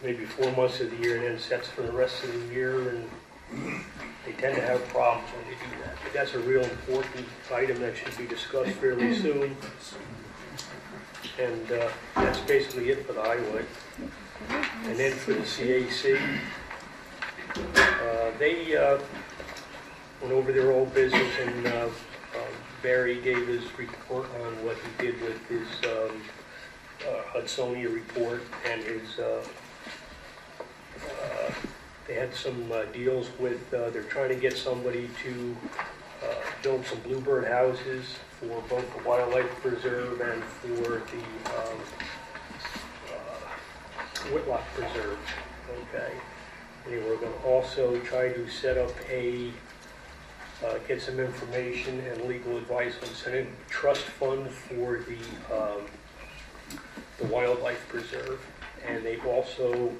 maybe 4 months of the year and then sets for the rest of the year, and they tend to have problems when they do that. But that's a real important item that should be discussed fairly soon. And that's basically it for the highway. And then for the CAC, they went over their old business, and Barry gave his report on what he did with his Hudsonia report and his. They had some deals with. They're trying to get somebody to build some bluebird houses for both the wildlife preserve and for the Whitlock Preserve. Okay. They were going to also try to set up get some information and legal advice on setting a trust fund for the wildlife preserve. And they also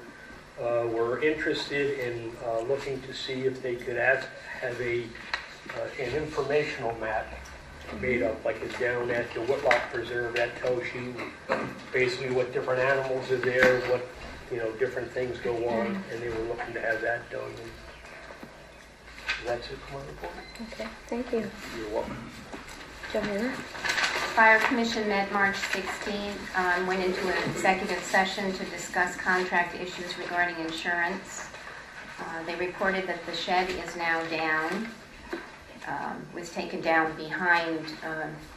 were interested in looking to see if they could have an informational map made up, like it's down at the Whitlock Preserve, that tells you basically what different animals are there, what different things go on, and they were looking to have that done. And that's it for my report. Okay, thank you. You're welcome. Johanna? Fire Commission met March 16th, went into an executive session to discuss contract issues regarding insurance. They reported that the shed is now down, was taken down behind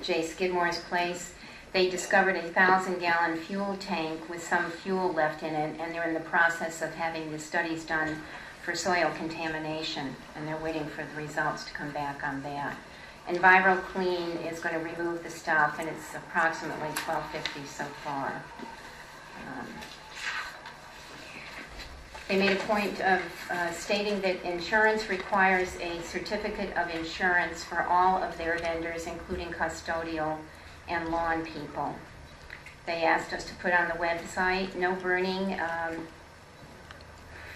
Jay Skidmore's place. They discovered a 1,000-gallon fuel tank with some fuel left in it, and they're in the process of having the studies done for soil contamination, and they're waiting for the results to come back on that. EnviroClean is going to remove the stuff, and it's approximately $12.50 so far. They made a point of stating that insurance requires a certificate of insurance for all of their vendors, including custodial and lawn people. They asked us to put on the website, no burning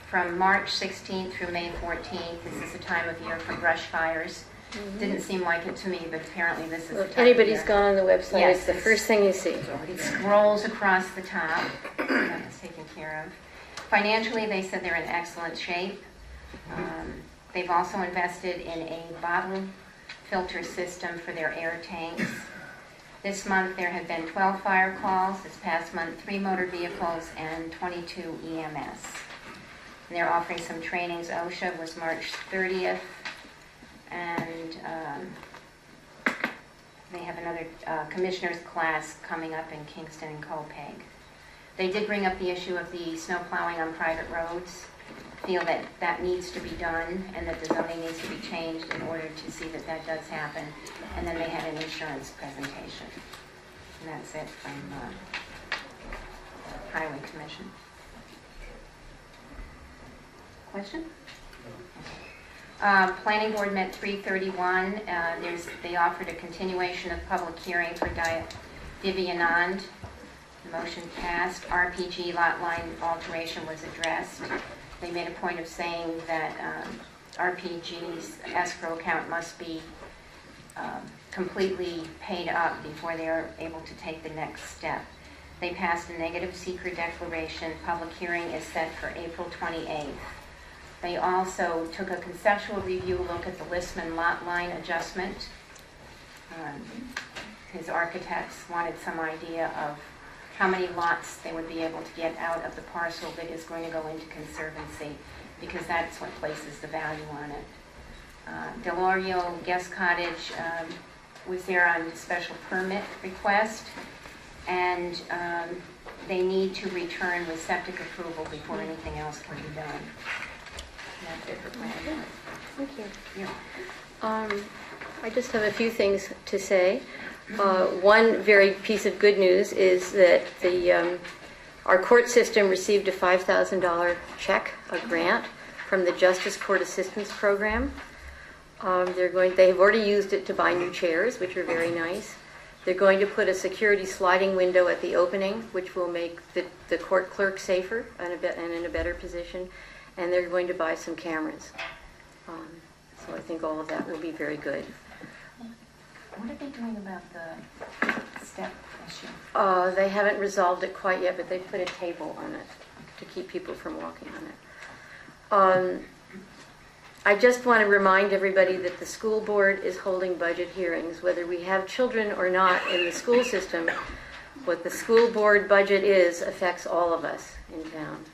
from March 16th through May 14th. This is the time of year for brush fires. Didn't seem like it to me, but apparently this is the time If anybody's of year. gone on the website, Yes, it's the first thing you see. It scrolls across the top. That's taken care of. Financially, they said they're in excellent shape. They've also invested in a bottle filter system for their air tanks. This month there have been 12 fire calls. This past month, 3 motor vehicles and 22 EMS. And they're offering some trainings. OSHA was March 30th. And they have another commissioner's class coming up in Kingston and Copeg. They did bring up the issue of the snow plowing on private roads, feel that that needs to be done and that the zoning needs to be changed in order to see that that does happen. And then they had an insurance presentation. And that's it from Highway Commission. Question? Planning Board met 3/31. They offered a continuation of public hearing for Divyanand. The motion passed. RPG lot line alteration was addressed. They made a point of saying that RPG's escrow account must be completely paid up before they are able to take the next step. They passed a negative secret declaration. Public hearing is set for April 28th. They also took a conceptual review look at the Listman lot line adjustment. His architects wanted some idea of how many lots they would be able to get out of the parcel that is going to go into conservancy, because that's what places the value on it. Delorio Guest Cottage was there on special permit request, and they need to return with septic approval before anything else can be done. That's it for planning. Thank you. Yeah. I just have a few things to say. One very piece of good news is that our court system received a $5,000 check, a grant, from the Justice Court Assistance Program. They have already used it to buy new chairs, which are very nice. They're going to put a security sliding window at the opening, which will make the court clerk safer and in a better position. And they're going to buy some cameras. So I think all of that will be very good. What are they doing about the step issue? They haven't resolved it quite yet, but they put a table on it to keep people from walking on it. I just want to remind everybody that the school board is holding budget hearings. Whether we have children or not in the school system, what the school board budget is affects all of us in town.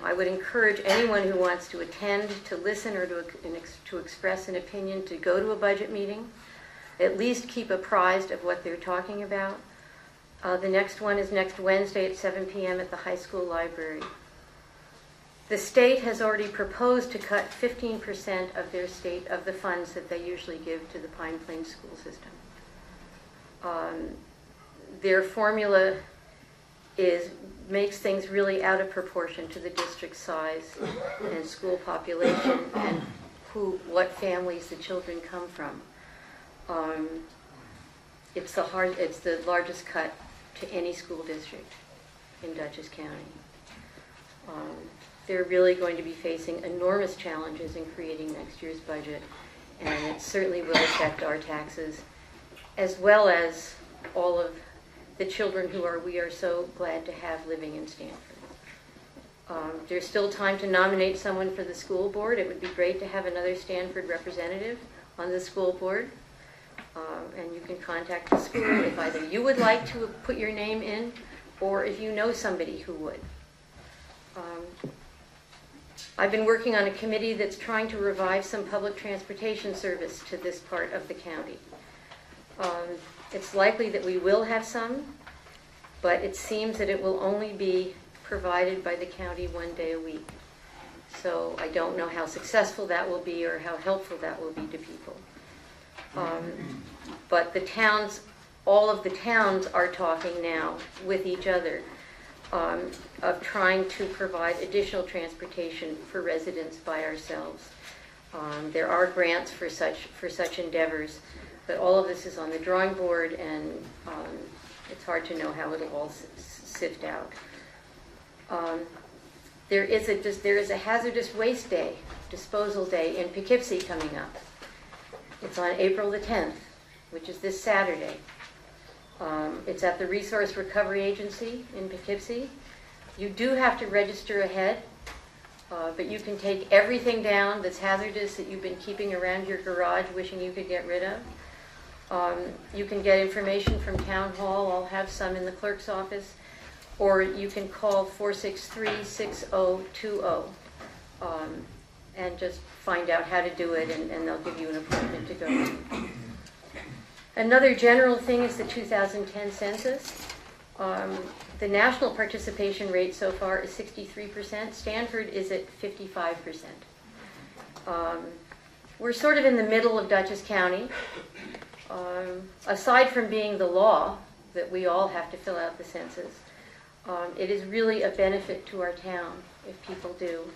I would encourage anyone who wants to attend, to listen, or to express an opinion to go to a budget meeting. At least keep apprised of what they're talking about. The next one is next Wednesday at 7 p.m. at the high school library. The state has already proposed to cut 15% of the funds that they usually give to the Pine Plains school system. Their formula makes things really out of proportion to the district size and school population and what families the children come from. It's the largest cut to any school district in Dutchess County. They're really going to be facing enormous challenges in creating next year's budget, and it certainly will affect our taxes, as well as all of the children we are so glad to have living in Stanford. There's still time to nominate someone for the school board. It would be great to have another Stanford representative on the school board. And you can contact the school if either you would like to put your name in or if you know somebody who would. I've been working on a committee that's trying to revive some public transportation service to this part of the county. It's likely that we will have some, but it seems that it will only be provided by the county 1 day a week. So I don't know how successful that will be or how helpful that will be to people. But all of the towns are talking now with each other of trying to provide additional transportation for residents by ourselves. There are grants for such endeavors, but all of this is on the drawing board, and it's hard to know how it'll all sift out. There is a hazardous waste day, disposal day in Poughkeepsie coming up. It's on April the 10th, which is this Saturday. It's at the Resource Recovery Agency in Poughkeepsie. You do have to register ahead, but you can take everything down that's hazardous that you've been keeping around your garage wishing you could get rid of. You can get information from Town Hall. I'll have some in the clerk's office. Or you can call 463-6020 and just find out how to do it, and they'll give you an appointment to go. Another general thing is the 2010 census. The national participation rate so far is 63%. Stanford is at 55%. We're sort of in the middle of Dutchess County. Aside from being the law that we all have to fill out the census, it is really a benefit to our town if people do,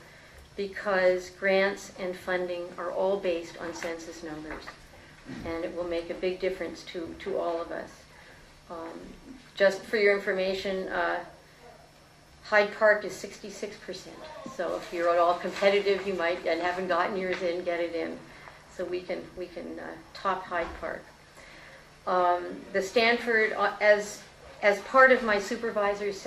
because grants and funding are all based on census numbers, and it will make a big difference to all of us. Just for your information, Hyde Park is 66%. So if you're at all competitive, you might, and haven't gotten yours in, get it in. So we can top Hyde Park. The Stanford, as part of my supervisor's